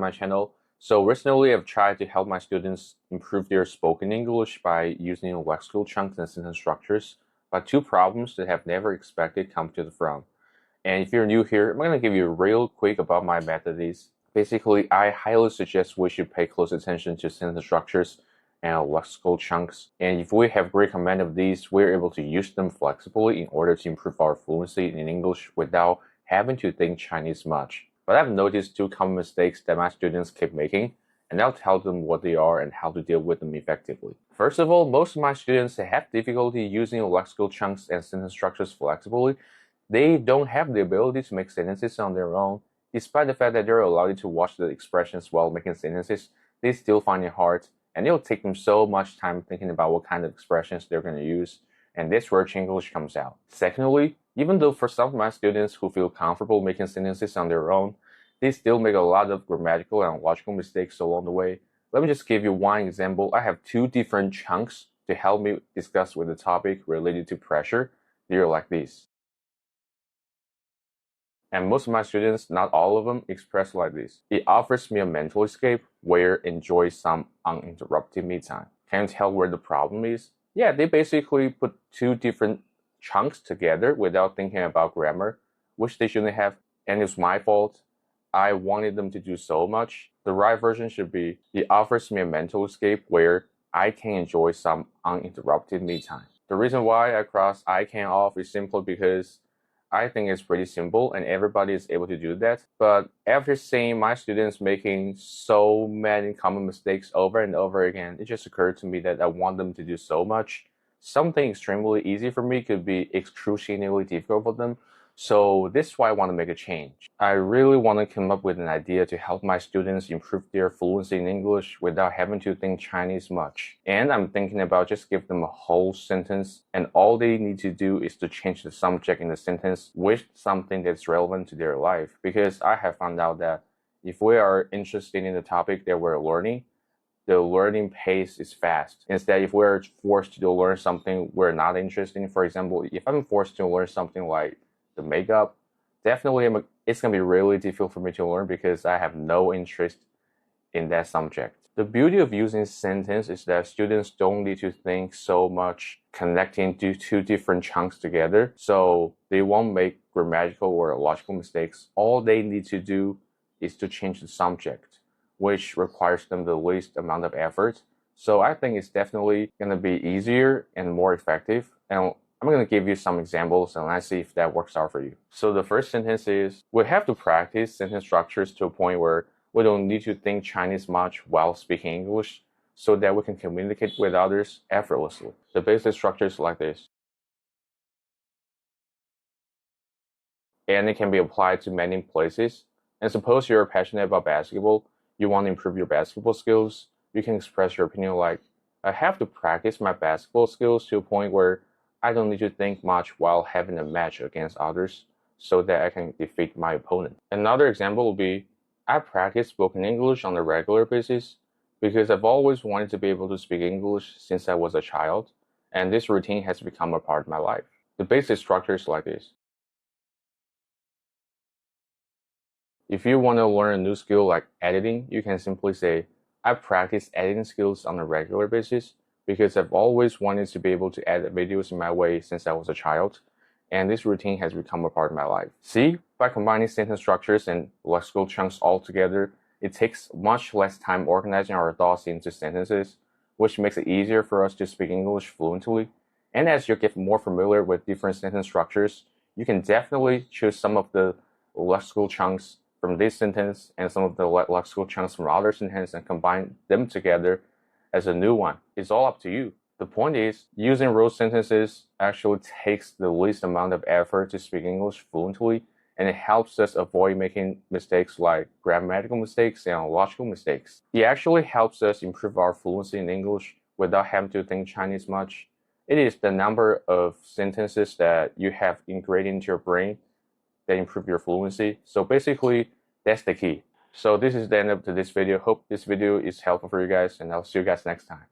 my channel. So recently I've tried to help my students improve their spoken English by using lexical chunks and sentence structures, but two problems that I have never expected come to the front. And if you're new here, I'm going to give you real quick about my methods. Basically, I highly suggest we should pay close attention to sentence structures and lexical chunks. And if we have great command of these, we're able to use them flexibly in order to improve our fluency in English without having to think Chinese much. But I've noticed two common mistakes that my students keep making, and I'll tell them what they are and how to deal with them effectively. First of all, most of my students have difficulty using lexical chunks and sentence structures flexibly. They don't have the ability to make sentences on their own. Despite the fact that they're allowed to watch the expressions while making sentences, they still find it hard, and it'll take them so much time thinking about what kind of expressions they're going to use, and this where Chinglish comes out. Secondly, even though for some of my students who feel comfortable making sentences on their own, they still make a lot of grammatical and logical mistakes along the way. Let me just give you one example. I have two different chunks to help me discuss with the topic related to pressure. They're like this. And most of my students, not all of them, express like this. It offers me a mental escape where enjoy some uninterrupted me time. Can you tell where the problem is? Yeah, they basically put two different chunks together without thinking about grammar, which they shouldn't have, and it's my fault. I wanted them to do so much. The right version should be, it offers me a mental escape where I can enjoy some uninterrupted me time. The reason why I cross I can off is simply because I think it's pretty simple and everybody is able to do that. But after seeing my students making so many common mistakes over and over again, it just occurred to me that I want them to do so much. Something extremely easy for me could be excruciatingly difficult for them. So this is why I want to make a change. I really want to come up with an idea to help my students improve their fluency in English without having to think Chinese much. And I'm thinking about just give them a whole sentence, and all they need to do is to change the subject in the sentence with something that's relevant to their life. Because I have found out that if we are interested in the topic that we're learning, the learning pace is fast. Instead, if we're forced to learn something we're not interested in, for example, if I'm forced to learn something like the makeup, definitely it's going to be really difficult for me to learn because I have no interest in that subject. The beauty of using sentence is that students don't need to think so much connecting two different chunks together, so they won't make grammatical or logical mistakes. All they need to do is to change the subject, which requires them the least amount of effort. So I think it's definitely going to be easier and more effective. And I'm going to give you some examples and let's see if that works out for you. So the first sentence is, we have to practice sentence structures to a point where we don't need to think Chinese much while speaking English so that we can communicate with others effortlessly. The basic structure is like this. And it can be applied to many places. And suppose you're passionate about basketball, you want to improve your basketball skills, you can express your opinion like, I have to practice my basketball skills to a point where I don't need to think much while having a match against others so that I can defeat my opponent. Another example would be, I practice spoken English on a regular basis because I've always wanted to be able to speak English since I was a child, and this routine has become a part of my life. The basic structure is like this. If you want to learn a new skill like editing, you can simply say, I practice editing skills on a regular basis because I've always wanted to be able to edit videos in my way since I was a child, and this routine has become a part of my life. See, by combining sentence structures and lexical chunks all together, it takes much less time organizing our thoughts into sentences, which makes it easier for us to speak English fluently. And as you get more familiar with different sentence structures, you can definitely choose some of the lexical chunks from this sentence and some of the lexical chunks from other sentences and combine them together as a new one. It's all up to you. The point is, using rote sentences actually takes the least amount of effort to speak English fluently, and it helps us avoid making mistakes like grammatical mistakes and logical mistakes. It actually helps us improve our fluency in English without having to think Chinese much. It is the number of sentences that you have ingrained into your brain that improve your fluency. So basically, that's the key. So this is the end of this video. Hope this video is helpful for you guys, and I'll see you guys next time.